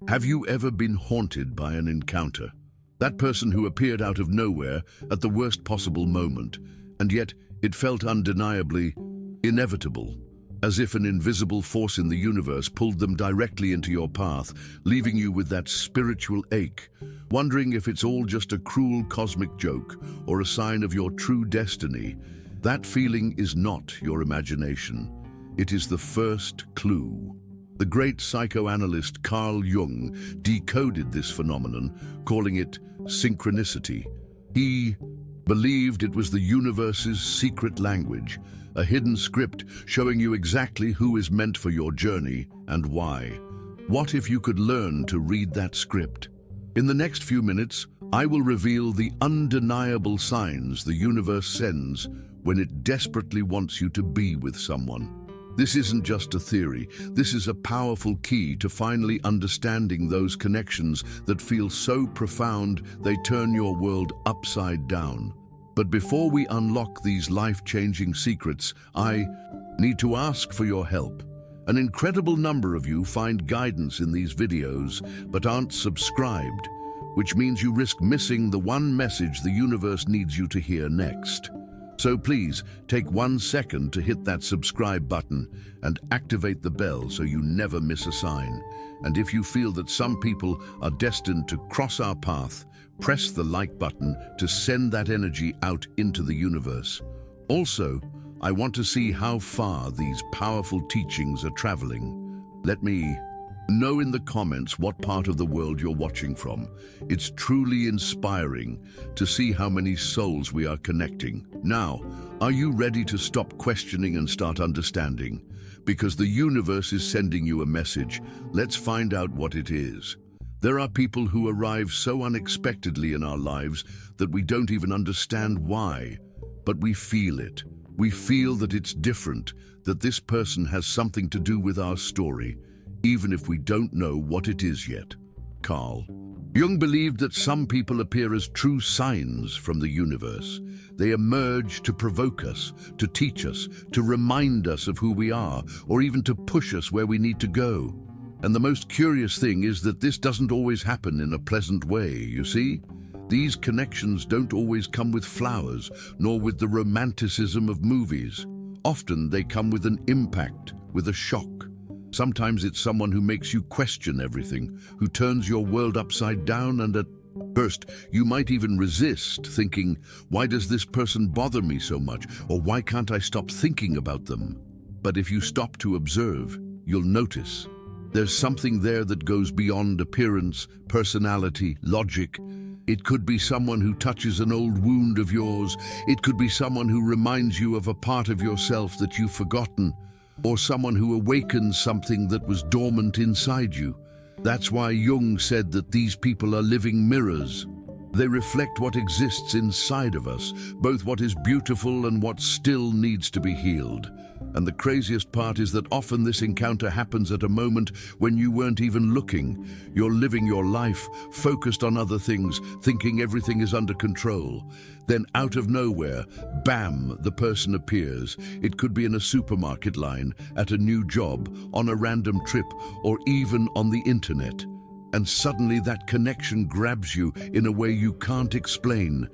Have you ever been haunted by an encounter? That person who appeared out of nowhere at the worst possible moment, and yet it felt undeniably inevitable, as if an invisible force in the universe pulled them directly into your path, leaving you with that spiritual ache, wondering if it's all just a cruel cosmic joke or a sign of your true destiny. That feeling is not your imagination. It is the first clue. The great psychoanalyst Carl Jung decoded this phenomenon, calling it synchronicity. He believed it was the universe's secret language, a hidden script showing you exactly who is meant for your journey and why. What if you could learn to read that script? In the next few minutes, I will reveal the undeniable signs the universe sends when it desperately wants you to be with someone. This isn't just a theory. This is a powerful key to finally understanding those connections that feel so profound they turn your world upside down. But before we unlock these life-changing secrets, I need to ask for your help. An incredible number of you find guidance in these videos but aren't subscribed, which means you risk missing the one message the universe needs you to hear next. So please, take 1 second to hit that subscribe button and activate the bell so you never miss a sign. And if you feel that some people are destined to cross our path, press the like button to send that energy out into the universe. Also, I want to see how far these powerful teachings are traveling. Let me know in the comments what part of the world you're watching from. It's truly inspiring to see how many souls we are connecting. Now, are you ready to stop questioning and start understanding? Because the universe is sending you a message. Let's find out what it is. There are people who arrive so unexpectedly in our lives that we don't even understand why, but we feel it. We feel that it's different, that this person has something to do with our story, even if we don't know what it is yet. Carl Jung believed that some people appear as true signs from the universe. They emerge to provoke us, to teach us, to remind us of who we are, or even to push us where we need to go. And the most curious thing is that this doesn't always happen in a pleasant way, you see? These connections don't always come with flowers, nor with the romanticism of movies. Often they come with an impact, with a shock. Sometimes it's someone who makes you question everything, who turns your world upside down, and at first you might even resist, thinking, why does this person bother me so much? Or why can't I stop thinking about them? But if you stop to observe, you'll notice there's something there that goes beyond appearance, personality, logic. It could be someone who touches an old wound of yours. It could be someone who reminds you of a part of yourself that you've forgotten, or someone who awakens something that was dormant inside you. That's why Jung said that these people are living mirrors. They reflect what exists inside of us, both what is beautiful and what still needs to be healed. And the craziest part is that often this encounter happens at a moment when you weren't even looking. You're living your life, focused on other things, thinking everything is under control. Then out of nowhere, bam, the person appears. It could be in a supermarket line, at a new job, on a random trip, or even on the internet. And suddenly that connection grabs you in a way you can't explain.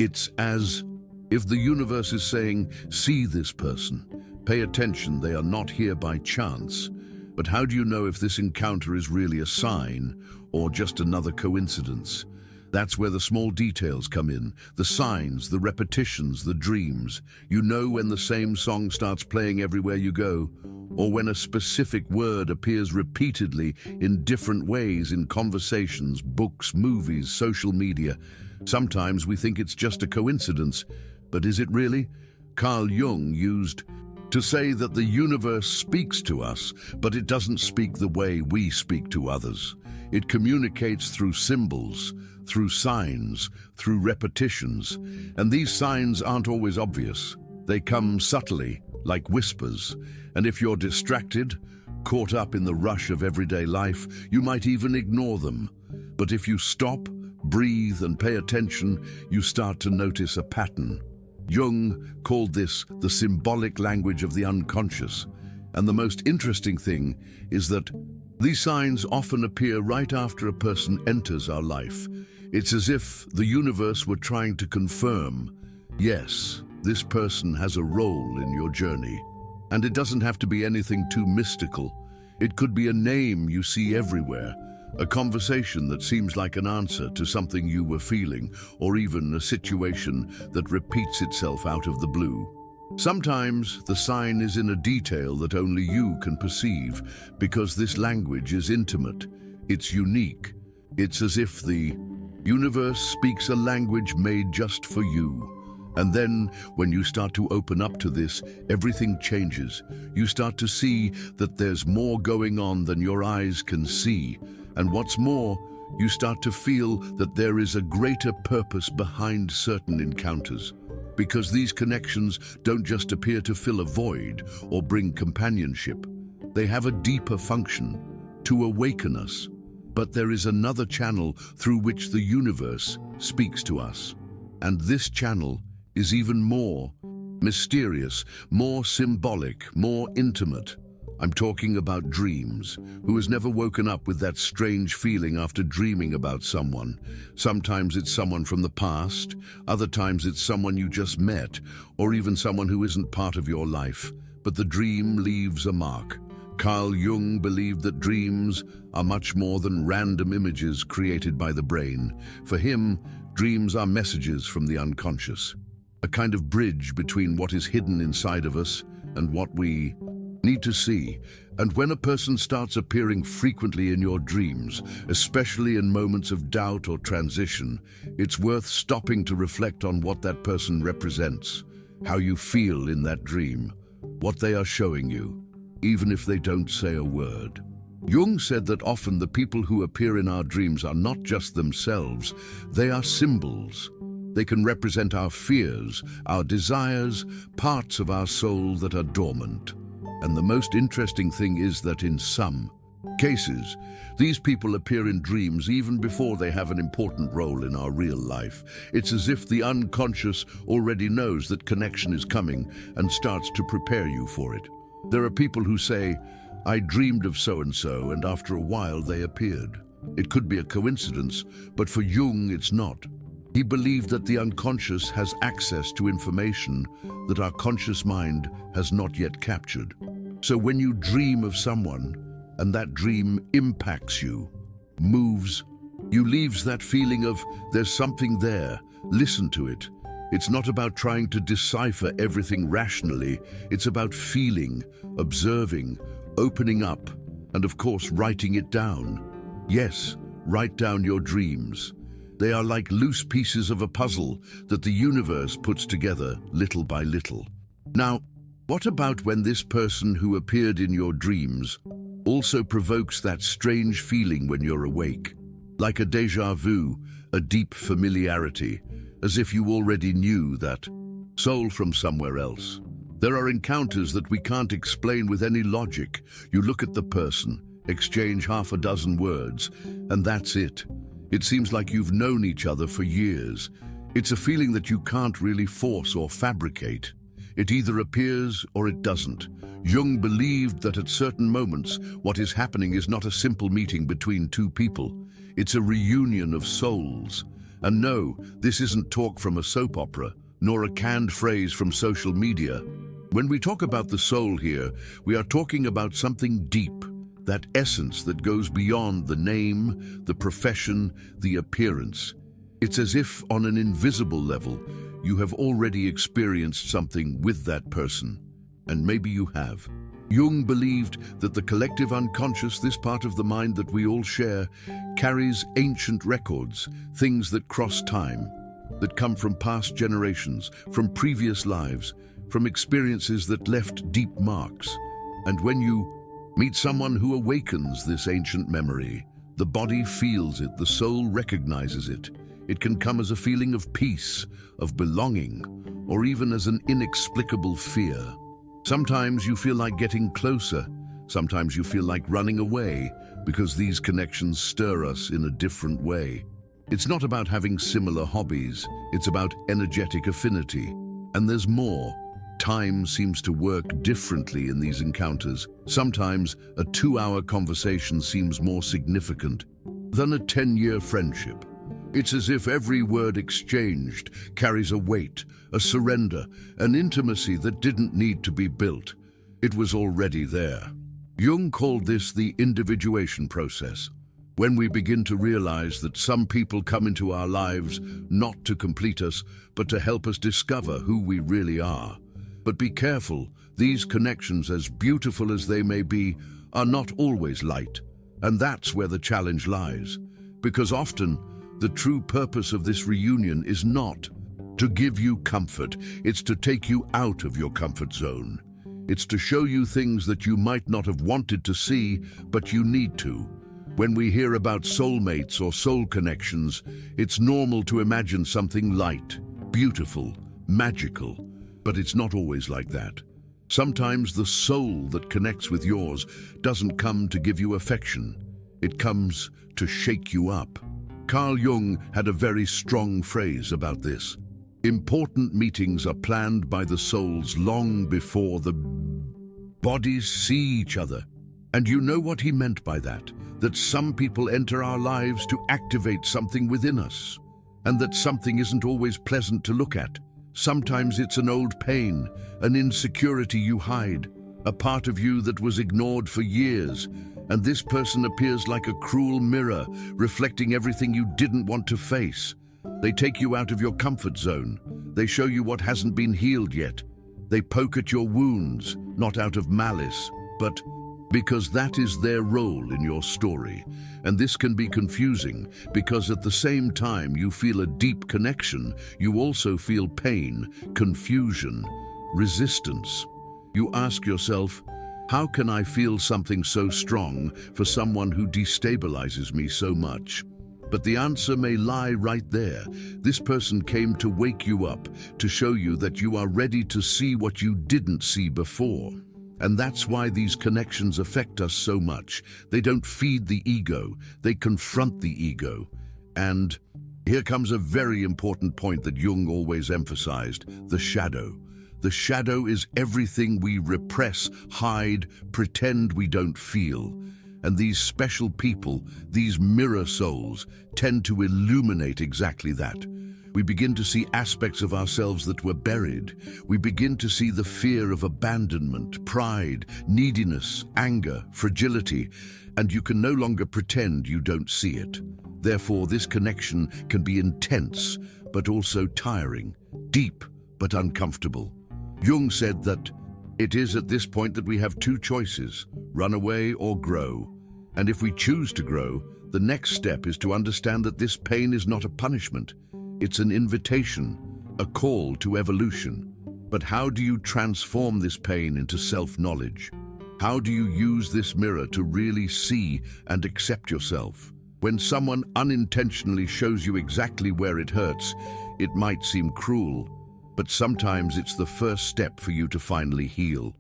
It's as if the universe is saying, see this person. Pay attention, they are not here by chance. But how do you know if this encounter is really a sign or just another coincidence? That's where the small details come in, the signs, the repetitions, the dreams. You know when the same song starts playing everywhere you go, or when a specific word appears repeatedly in different ways in conversations, books, movies, social media. Sometimes we think it's just a coincidence, but is it really? Carl Jung used to say that the universe speaks to us, but it doesn't speak the way we speak to others. It communicates through symbols, through signs, through repetitions. And these signs aren't always obvious. They come subtly, like whispers. And if you're distracted, caught up in the rush of everyday life, you might even ignore them. But if you stop, breathe, and pay attention, you start to notice a pattern. Jung called this the symbolic language of the unconscious. And the most interesting thing is that These signs often appear right after a person enters our life. It's as if the universe were trying to confirm, yes, this person has a role in your journey. And it doesn't have to be anything too mystical. It could be a name you see everywhere, a conversation that seems like an answer to something you were feeling, or even a situation that repeats itself out of the blue. Sometimes the sign is in a detail that only you can perceive, because this language is intimate, it's unique. It's as if the universe speaks a language made just for you. And then, when you start to open up to this, everything changes. You start to see that there's more going on than your eyes can see. And what's more, you start to feel that there is a greater purpose behind certain encounters. Because these connections don't just appear to fill a void or bring companionship. They have a deeper function, to awaken us. But there is another channel through which the universe speaks to us. And this channel is even more mysterious, more symbolic, more intimate. I'm talking about dreams. Who has never woken up with that strange feeling after dreaming about someone? Sometimes it's someone from the past, other times it's someone you just met, or even someone who isn't part of your life. But the dream leaves a mark. Carl Jung believed that dreams are much more than random images created by the brain. For him, dreams are messages from the unconscious, a kind of bridge between what is hidden inside of us and what we need to see. And when a person starts appearing frequently in your dreams, especially in moments of doubt or transition, it's worth stopping to reflect on what that person represents, how you feel in that dream, what they are showing you, even if they don't say a word. Jung said that often the people who appear in our dreams are not just themselves, they are symbols. They can represent our fears, our desires, parts of our soul that are dormant. And the most interesting thing is that in some cases, these people appear in dreams even before they have an important role in our real life. It's as if the unconscious already knows that connection is coming and starts to prepare you for it. There are people who say, "I dreamed of so-and-so," and after a while they appeared. It could be a coincidence, but for Jung it's not. He believed that the unconscious has access to information that our conscious mind has not yet captured. So when you dream of someone, and that dream impacts you, moves, you leaves that feeling of there's something there, listen to it. It's not about trying to decipher everything rationally, it's about feeling, observing, opening up, and of course writing it down. Yes, write down your dreams. They are like loose pieces of a puzzle that the universe puts together little by little. Now, what about when this person who appeared in your dreams also provokes that strange feeling when you're awake? Like a déjà vu, a deep familiarity, as if you already knew that soul from somewhere else. There are encounters that we can't explain with any logic. You look at the person, exchange half a dozen words, and that's it. It seems like you've known each other for years. It's a feeling that you can't really force or fabricate. It either appears or it doesn't. Jung believed that at certain moments, what is happening is not a simple meeting between two people. It's a reunion of souls. And no, this isn't talk from a soap opera, nor a canned phrase from social media. When we talk about the soul here, we are talking about something deep. That essence that goes beyond the name, the profession, the appearance. It's as if on an invisible level, you have already experienced something with that person. And maybe you have. Jung believed that the collective unconscious, this part of the mind that we all share, carries ancient records, things that cross time, that come from past generations, from previous lives, from experiences that left deep marks. And when you meet someone who awakens this ancient memory, the body feels it, the soul recognizes it. It can come as a feeling of peace, of belonging, or even as an inexplicable fear. Sometimes you feel like getting closer, sometimes you feel like running away, because these connections stir us in a different way. It's not about having similar hobbies, it's about energetic affinity. And there's more. Time seems to work differently in these encounters. Sometimes a 2-hour conversation seems more significant than a 10-year friendship. It's as if every word exchanged carries a weight, a surrender, an intimacy that didn't need to be built. It was already there. Jung called this the individuation process. When we begin to realize that some people come into our lives not to complete us, but to help us discover who we really are. But be careful, these connections, as beautiful as they may be, are not always light. And that's where the challenge lies. Because often, the true purpose of this reunion is not to give you comfort, it's to take you out of your comfort zone. It's to show you things that you might not have wanted to see, but you need to. When we hear about soulmates or soul connections, it's normal to imagine something light, beautiful, magical. But it's not always like that. Sometimes the soul that connects with yours doesn't come to give you affection. It comes to shake you up. Carl Jung had a very strong phrase about this. Important meetings are planned by the souls long before the bodies see each other. And you know what he meant by that? That some people enter our lives to activate something within us, and that something isn't always pleasant to look at. Sometimes it's an old pain, an insecurity you hide, a part of you that was ignored for years, and this person appears like a cruel mirror, reflecting everything you didn't want to face. They take you out of your comfort zone. They show you what hasn't been healed yet. They poke at your wounds, not out of malice, but because that is their role in your story. And this can be confusing, because at the same time you feel a deep connection, you also feel pain, confusion, resistance. You ask yourself, how can I feel something so strong for someone who destabilizes me so much? But the answer may lie right there. This person came to wake you up, to show you that you are ready to see what you didn't see before. And that's why these connections affect us so much. They don't feed the ego, they confront the ego. And here comes a very important point that Jung always emphasized, the shadow. The shadow is everything we repress, hide, pretend we don't feel. And these special people, these mirror souls, tend to illuminate exactly that. We begin to see aspects of ourselves that were buried. We begin to see the fear of abandonment, pride, neediness, anger, fragility, and you can no longer pretend you don't see it. Therefore, this connection can be intense, but also tiring, deep, but uncomfortable. Jung said that it is at this point that we have two choices, run away or grow. And if we choose to grow, the next step is to understand that this pain is not a punishment. It's an invitation, a call to evolution. But how do you transform this pain into self-knowledge? How do you use this mirror to really see and accept yourself? When someone unintentionally shows you exactly where it hurts, it might seem cruel, but sometimes it's the first step for you to finally heal.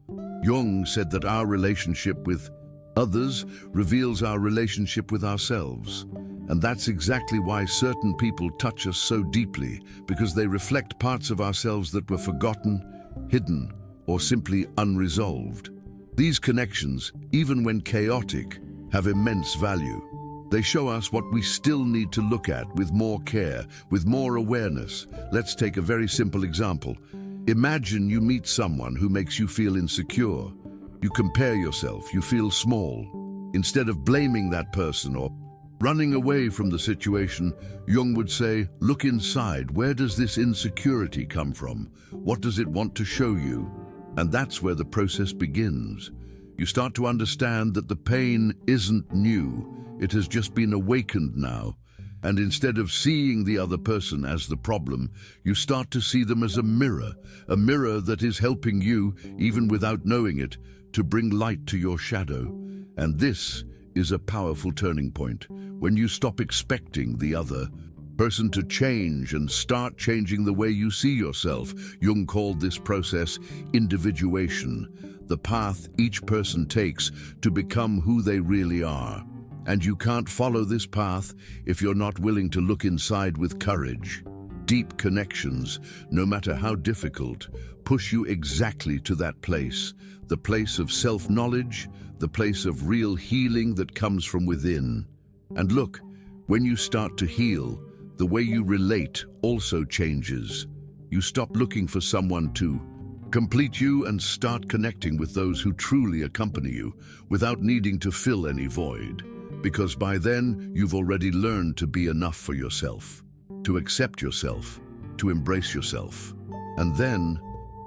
Jung said that our relationship with others reveals our relationship with ourselves. And that's exactly why certain people touch us so deeply, because they reflect parts of ourselves that were forgotten, hidden, or simply unresolved. These connections, even when chaotic, have immense value. They show us what we still need to look at with more care, with more awareness. Let's take a very simple example. Imagine you meet someone who makes you feel insecure. You compare yourself, you feel small. Instead of blaming that person or running away from the situation, Jung would say, look inside. Where does this insecurity come from? What does it want to show you? And that's where the process begins. You start to understand that the pain isn't new. It has just been awakened now. And instead of seeing the other person as the problem, you start to see them as a mirror that is helping you, even without knowing it, to bring light to your shadow. And this is a powerful turning point. When you stop expecting the other person to change and start changing the way you see yourself. Jung called this process individuation, the path each person takes to become who they really are. And you can't follow this path if you're not willing to look inside with courage. deep connections, no matter how difficult, push you exactly to that place, the place of self-knowledge, the place of real healing that comes from within. And look, when you start to heal, the way you relate also changes. You stop looking for someone to complete you and start connecting with those who truly accompany you without needing to fill any void. Because by then, you've already learned to be enough for yourself, to accept yourself, to embrace yourself. And then,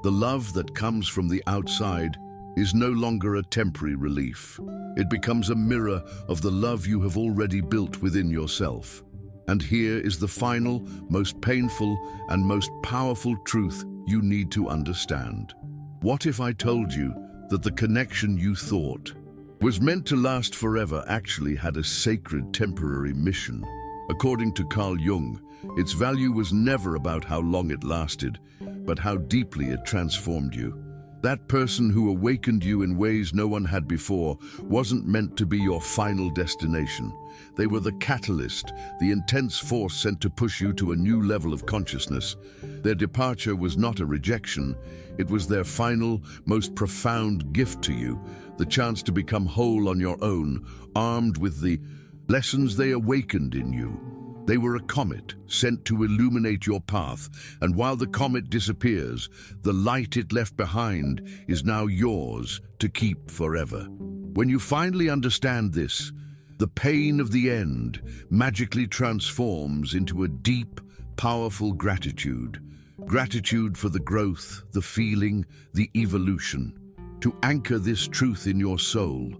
the love that comes from the outside is no longer a temporary relief. It becomes a mirror of the love you have already built within yourself. And here is the final, most painful, and most powerful truth you need to understand. What if I told you that the connection you thought was meant to last forever actually had a sacred temporary mission? According to Carl Jung, its value was never about how long it lasted, but how deeply it transformed you. That person who awakened you in ways no one had before wasn't meant to be your final destination. They were the catalyst, the intense force sent to push you to a new level of consciousness. Their departure was not a rejection. It was their final, most profound gift to you, the chance to become whole on your own, armed with the lessons they awakened in you. They were a comet sent to illuminate your path, and while the comet disappears, the light it left behind is now yours to keep forever. When you finally understand this, the pain of the end magically transforms into a deep, powerful gratitude. Gratitude for the growth, the feeling, the evolution. To anchor this truth in your soul,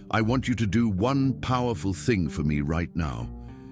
I want you to do one powerful thing for me right now.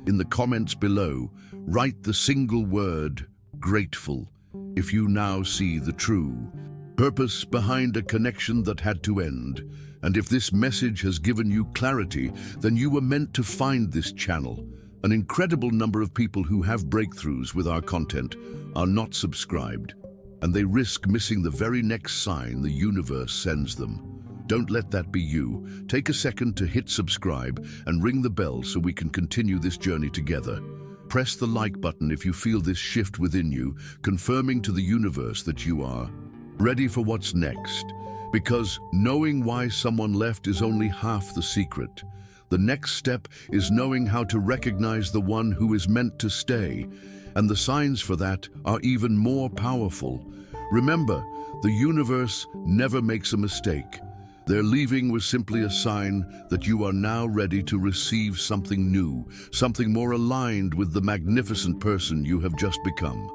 In the comments below, write the single word, grateful, if you now see the true purpose behind a connection that had to end. And if this message has given you clarity, then you were meant to find this channel. An incredible number of people who have breakthroughs with our content are not subscribed, and they risk missing the very next sign the universe sends them. Don't let that be you. Take a second to hit subscribe and ring the bell so we can continue this journey together. Press the like button if you feel this shift within you, confirming to the universe that you are ready for what's next. Because knowing why someone left is only half the secret. The next step is knowing how to recognize the one who is meant to stay, and the signs for that are even more powerful. Remember, the universe never makes a mistake. Their leaving was simply a sign that you are now ready to receive something new, something more aligned with the magnificent person you have just become.